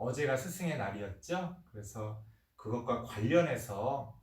어제가 스승의 날이었죠. 그래서 그것과 관련해서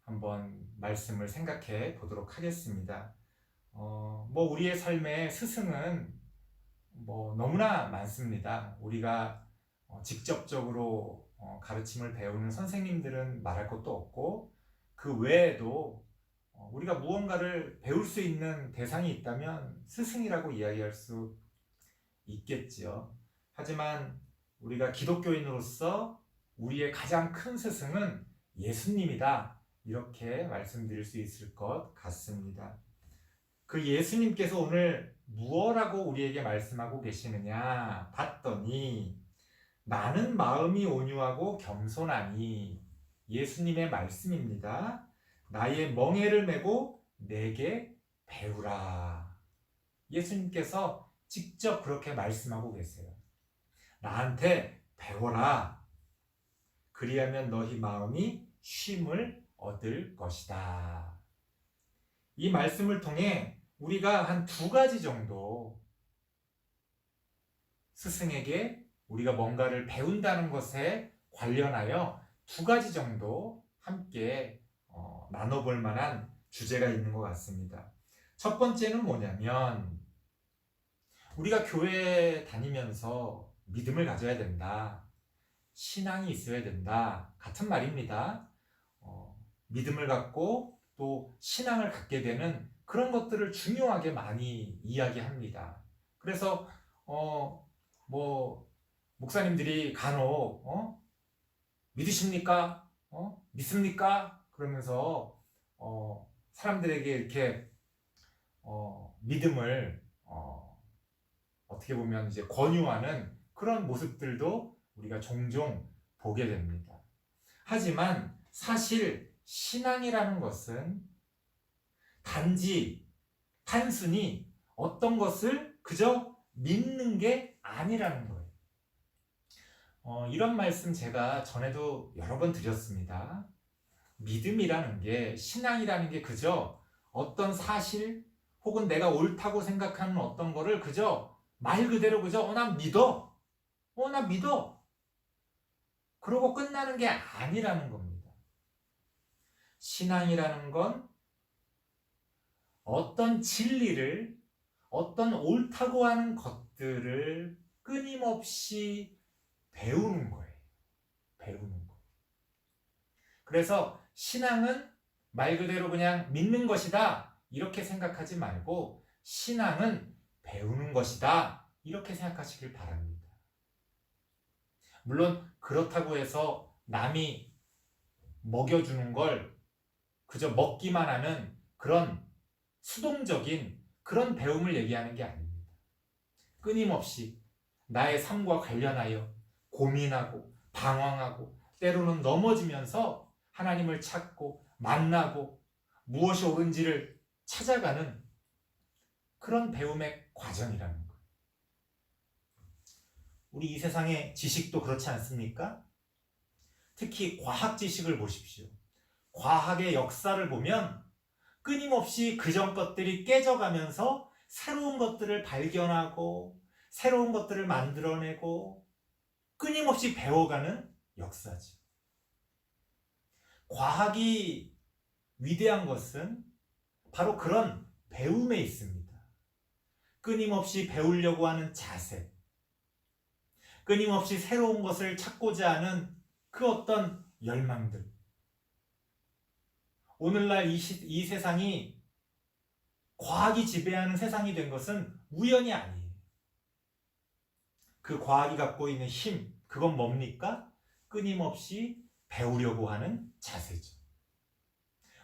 한번 말씀을 생각해 보도록 하겠습니다. 우리의 삶에 스승은 너무나 많습니다. 우리가 직접적으로 가르침을 배우는 선생님들은 말할 것도 없고, 그 외에도 우리가 무언가를 배울 수 있는 대상이 있다면 스승이라고 이야기할 수 있겠지요. 하지만 우리가 기독교인으로서 우리의 가장 큰 스승은 예수님이다, 이렇게 말씀드릴 수 있을 것 같습니다. 그 예수님께서 오늘 무엇라고 우리에게 말씀하고 계시느냐 봤더니, 나는 마음이 온유하고 겸손하니, 예수님의 말씀입니다. 나의 멍에를 메고 내게 배우라. 예수님께서 직접 그렇게 말씀하고 계세요. 나한테 배워라. 그리하면 너희 마음이 쉼을 얻을 것이다. 이 말씀을 통해 우리가 한 2가지 정도 스승에게 우리가 뭔가를 배운다는 것에 관련하여 2가지 정도 함께 나눠볼 만한 주제가 있는 것 같습니다. 첫 번째는 뭐냐면, 우리가 교회 다니면서 믿음을 가져야 된다, 신앙이 있어야 된다, 같은 말입니다. 믿음을 갖고 또 신앙을 갖게 되는 그런 것들을 중요하게 많이 이야기합니다. 그래서 목사님들이 간혹 믿으십니까? 믿습니까? 그러면서 사람들에게 이렇게 믿음을 어떻게 보면 이제 권유하는 그런 모습들도 우리가 종종 보게 됩니다. 하지만 사실 신앙이라는 것은 단순히 어떤 것을 그저 믿는 게 아니라는 거예요. 이런 말씀 제가 전에도 여러 번 드렸습니다. 믿음이라는 게, 신앙이라는 게 그저 어떤 사실 혹은 내가 옳다고 생각하는 어떤 거를 그저 말 그대로 그저 나 믿어, 나 믿어, 그러고 끝나는 게 아니라는 겁니다. 신앙이라는 건 어떤 진리를, 어떤 옳다고 하는 것들을 끊임없이 배우는 거예요. 배우는 거. 그래서 신앙은 말 그대로 그냥 믿는 것이다, 이렇게 생각하지 말고, 신앙은 배우는 것이다, 이렇게 생각하시길 바랍니다. 물론 그렇다고 해서 남이 먹여주는 걸 그저 먹기만 하는 그런 수동적인 그런 배움을 얘기하는 게 아닙니다. 끊임없이 나의 삶과 관련하여 고민하고 방황하고 때로는 넘어지면서 하나님을 찾고 만나고 무엇이 옳은지를 찾아가는 그런 배움의 과정이라는 거예요. 우리 이 세상의 지식도 그렇지 않습니까? 특히 과학 지식을 보십시오. 과학의 역사를 보면 끊임없이 그전 것들이 깨져가면서 새로운 것들을 발견하고 새로운 것들을 만들어내고 끊임없이 배워가는 역사죠. 과학이 위대한 것은 바로 그런 배움에 있습니다. 끊임없이 배우려고 하는 자세, 끊임없이 새로운 것을 찾고자 하는 그 어떤 열망들. 오늘날 이 세상이 과학이 지배하는 세상이 된 것은 우연이 아니에요. 그 과학이 갖고 있는 힘, 그건 뭡니까? 끊임없이 배우려고 하는 자세죠.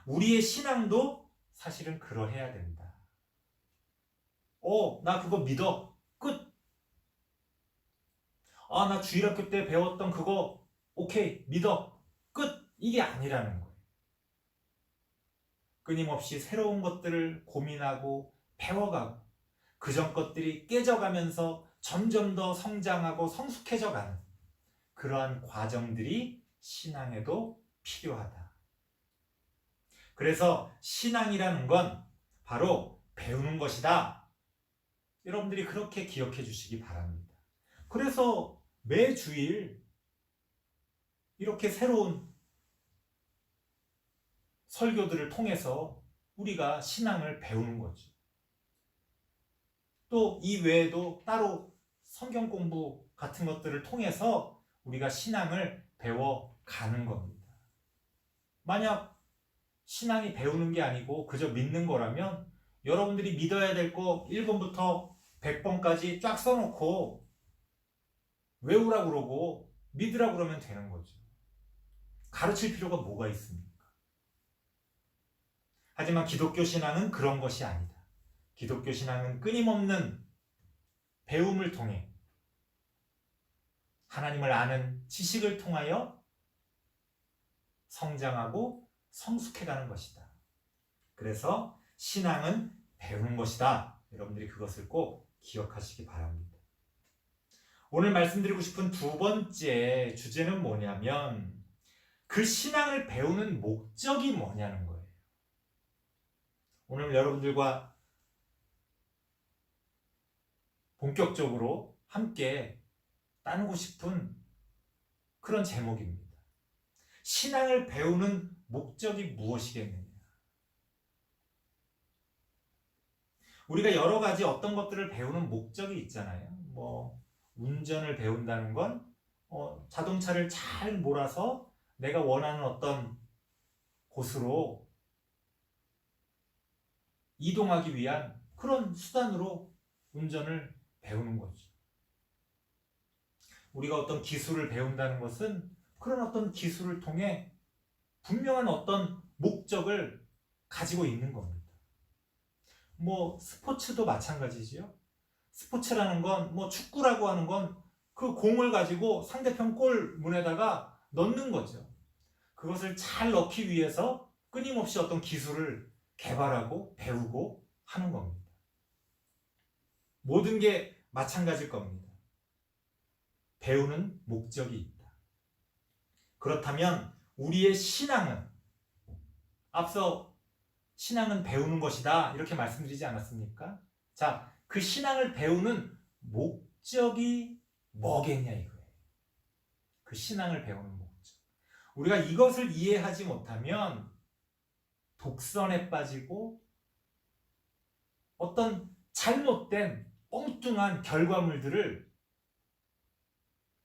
우리의 신앙도 사실은 그러해야 된다. 나 그거 믿어. 끝. 나 주일학교 때 배웠던 그거 오케이, 믿어. 끝. 이게 아니라는 거예요. 끊임없이 새로운 것들을 고민하고 배워가고 그전 것들이 깨져가면서 점점 더 성장하고 성숙해져 가는 그러한 과정들이 신앙에도 필요하다. 그래서 신앙이라는 건 바로 배우는 것이다. 여러분들이 그렇게 기억해 주시기 바랍니다. 그래서 매주일 이렇게 새로운 설교들을 통해서 우리가 신앙을 배우는 거죠. 또 이 외에도 따로 성경 공부 같은 것들을 통해서 우리가 신앙을 배워가는 겁니다. 만약 신앙이 배우는 게 아니고 그저 믿는 거라면 여러분들이 믿어야 될 거 1번부터 100번까지 쫙 써놓고 외우라고 그러고 믿으라고 그러면 되는 거죠. 가르칠 필요가 뭐가 있습니까? 하지만 기독교 신앙은 그런 것이 아니다. 기독교 신앙은 끊임없는 배움을 통해 하나님을 아는 지식을 통하여 성장하고 성숙해가는 것이다. 그래서 신앙은 배우는 것이다. 여러분들이 그것을 꼭 기억하시기 바랍니다. 오늘 말씀드리고 싶은 두 번째 주제는 뭐냐면 그 신앙을 배우는 목적이 뭐냐는 거예요. 오늘 여러분들과 본격적으로 함께 나누고 싶은 그런 제목입니다. 신앙을 배우는 목적이 무엇이겠느냐? 우리가 여러 가지 어떤 것들을 배우는 목적이 있잖아요. 운전을 배운다는 건 자동차를 잘 몰아서 내가 원하는 어떤 곳으로 이동하기 위한 그런 수단으로 운전을 배우는 거죠. 우리가 어떤 기술을 배운다는 것은 그런 어떤 기술을 통해 분명한 어떤 목적을 가지고 있는 겁니다. 스포츠도 마찬가지지요. 스포츠라는 건 축구라고 하는 건 그 공을 가지고 상대편 골 문에다가 넣는 거죠. 그것을 잘 넣기 위해서 끊임없이 어떤 기술을 개발하고 배우고 하는 겁니다. 모든 게 마찬가지일 겁니다. 배우는 목적이 있다. 그렇다면 우리의 신앙은 앞서 신앙은 배우는 것이다 이렇게 말씀드리지 않았습니까? 자, 그 신앙을 배우는 목적이 뭐겠냐 이거예요. 그 신앙을 배우는 목적. 우리가 이것을 이해하지 못하면 독선에 빠지고 어떤 잘못된 엉뚱한 결과물들을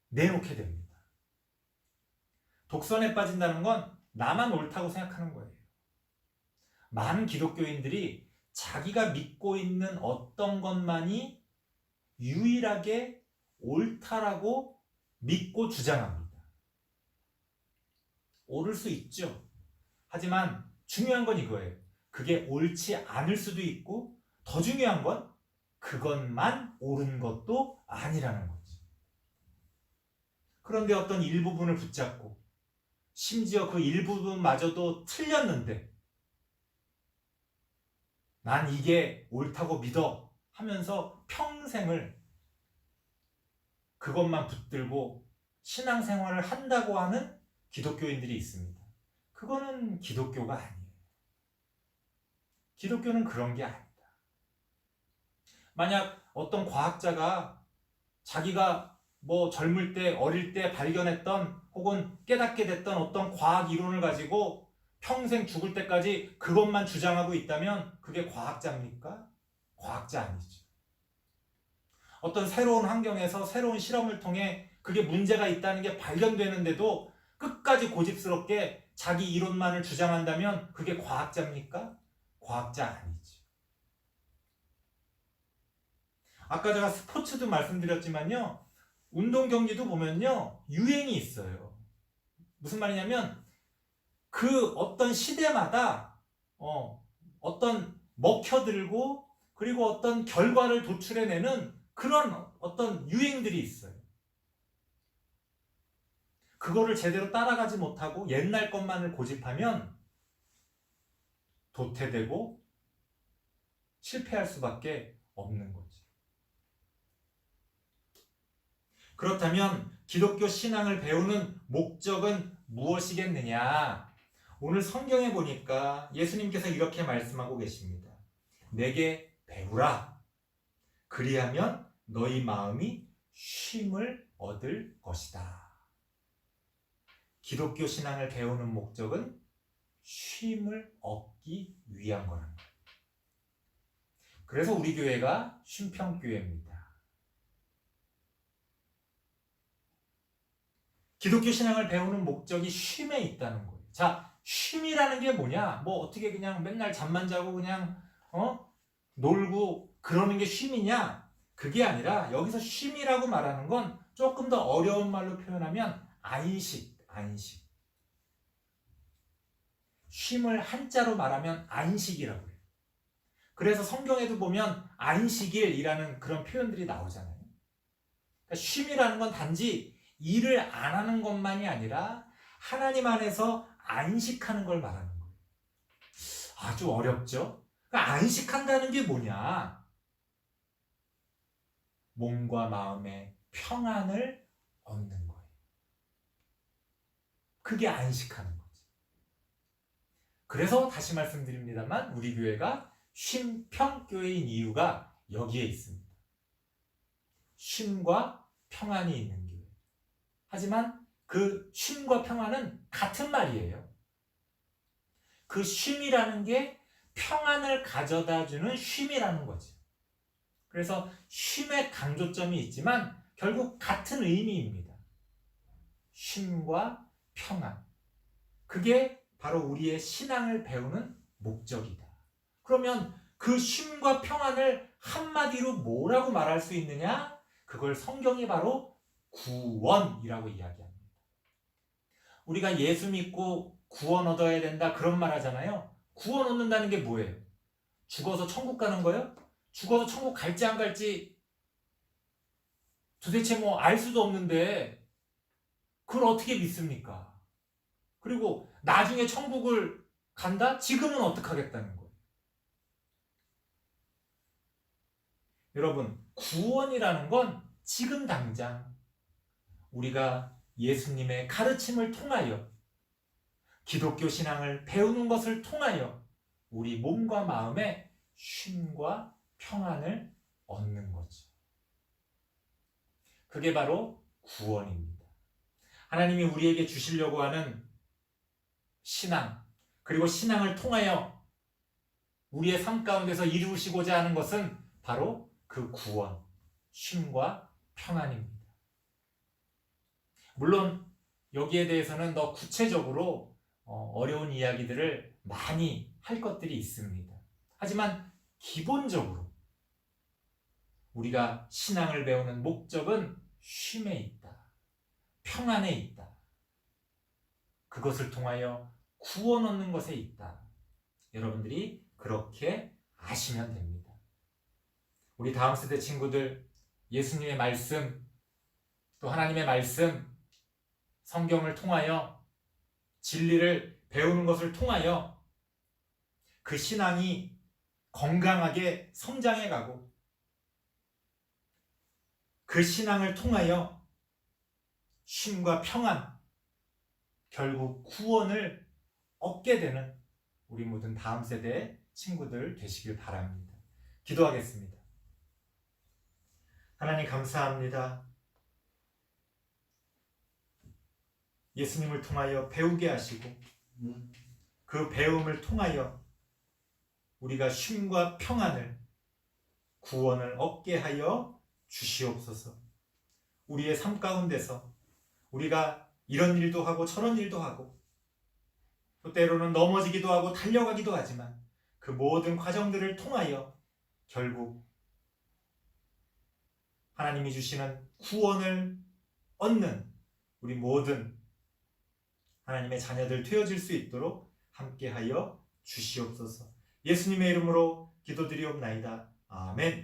내놓게 됩니다. 독선에 빠진다는 건 나만 옳다고 생각하는 거예요. 많은 기독교인들이 자기가 믿고 있는 어떤 것만이 유일하게 옳다라고 믿고 주장합니다. 옳을 수 있죠. 하지만 중요한 건 이거예요. 그게 옳지 않을 수도 있고 더 중요한 건 그것만 옳은 것도 아니라는 거지. 그런데 어떤 일부분을 붙잡고 심지어 그 일부분마저도 틀렸는데 난 이게 옳다고 믿어 하면서 평생을 그것만 붙들고 신앙생활을 한다고 하는 기독교인들이 있습니다. 그거는 기독교가 아니에요. 기독교는 그런 게 아니다. 만약 어떤 과학자가 자기가 젊을 때, 어릴 때 발견했던 혹은 깨닫게 됐던 어떤 과학 이론을 가지고 평생 죽을 때까지 그것만 주장하고 있다면 그게 과학자입니까? 과학자 아니죠. 어떤 새로운 환경에서 새로운 실험을 통해 그게 문제가 있다는 게 발견되는데도 끝까지 고집스럽게 자기 이론만을 주장한다면 그게 과학자입니까? 과학자 아니죠. 아까 제가 스포츠도 말씀드렸지만요. 운동 경기도 보면요. 유행이 있어요. 무슨 말이냐면 그 어떤 시대마다 어떤 먹혀들고 그리고 어떤 결과를 도출해내는 그런 어떤 유행들이 있어요. 그거를 제대로 따라가지 못하고 옛날 것만을 고집하면 도태되고 실패할 수밖에 없는 거지. 그렇다면 기독교 신앙을 배우는 목적은 무엇이겠느냐? 오늘 성경에 보니까 예수님께서 이렇게 말씀하고 계십니다. 내게 배우라. 그리하면 너희 마음이 쉼을 얻을 것이다. 기독교 신앙을 배우는 목적은 쉼을 얻기 위한 거라는 거예요. 그래서 우리 교회가 쉼평교회입니다. 기독교 신앙을 배우는 목적이 쉼에 있다는 거예요. 자, 쉼이라는 게 뭐냐? 뭐 어떻게 그냥 맨날 잠만 자고 그냥 놀고 그러는 게 쉼이냐? 그게 아니라 여기서 쉼이라고 말하는 건 조금 더 어려운 말로 표현하면 안식. 쉼을 한자로 말하면 안식이라고 해요. 그래서 성경에도 보면 안식일이라는 그런 표현들이 나오잖아요. 그러니까 쉼이라는 건 단지 일을 안 하는 것만이 아니라 하나님 안에서 안식하는 걸 말하는 거예요. 아주 어렵죠? 그러니까 안식한다는 게 뭐냐? 몸과 마음의 평안을 얻는 거예요. 그게 안식하는 거죠. 그래서 다시 말씀드립니다만 우리 교회가 쉼평교회인 이유가 여기에 있습니다. 쉼과 평안이 있는 교회. 하지만 그 쉼과 평안은 같은 말이에요. 그 쉼이라는 게 평안을 가져다 주는 쉼이라는 거죠. 그래서 쉼의 강조점이 있지만 결국 같은 의미입니다. 쉼과 평안. 그게 바로 우리의 신앙을 배우는 목적이다. 그러면 그 쉼과 평안을 한마디로 뭐라고 말할 수 있느냐? 그걸 성경이 바로 구원이라고 이야기합니다. 우리가 예수 믿고 구원 얻어야 된다 그런 말 하잖아요. 구원 얻는다는 게 뭐예요? 죽어서 천국 가는 거예요? 죽어서 천국 갈지 안 갈지 도대체 뭐 알 수도 없는데 그걸 어떻게 믿습니까? 그리고 나중에 천국을 간다? 지금은 어떡하겠다는 거예요? 여러분, 구원이라는 건 지금 당장 우리가 예수님의 가르침을 통하여 기독교 신앙을 배우는 것을 통하여 우리 몸과 마음에 쉼과 평안을 얻는 거죠. 그게 바로 구원입니다. 하나님이 우리에게 주시려고 하는 신앙, 그리고 신앙을 통하여 우리의 삶 가운데서 이루시고자 하는 것은 바로 그 구원, 쉼과 평안입니다. 물론 여기에 대해서는 더 구체적으로 어려운 이야기들을 많이 할 것들이 있습니다. 하지만 기본적으로 우리가 신앙을 배우는 목적은 쉼에 있다. 평안에 있다. 그것을 통하여 구원 얻는 것에 있다. 여러분들이 그렇게 아시면 됩니다. 우리 다음 세대 친구들, 예수님의 말씀, 또 하나님의 말씀, 성경을 통하여 진리를 배우는 것을 통하여 그 신앙이 건강하게 성장해 가고 그 신앙을 통하여 쉼과 평안, 결국 구원을 얻게 되는 우리 모든 다음 세대의 친구들 되시길 바랍니다. 기도하겠습니다. 하나님 감사합니다. 예수님을 통하여 배우게 하시고 그 배움을 통하여 우리가 쉼과 평안을, 구원을 얻게 하여 주시옵소서. 우리의 삶 가운데서 우리가 이런 일도 하고 저런 일도 하고 또 때로는 넘어지기도 하고 달려가기도 하지만 그 모든 과정들을 통하여 결국 하나님이 주시는 구원을 얻는 우리 모든 하나님의 자녀들 되어질 수 있도록 함께하여 주시옵소서. 예수님의 이름으로 기도드리옵나이다. 아멘.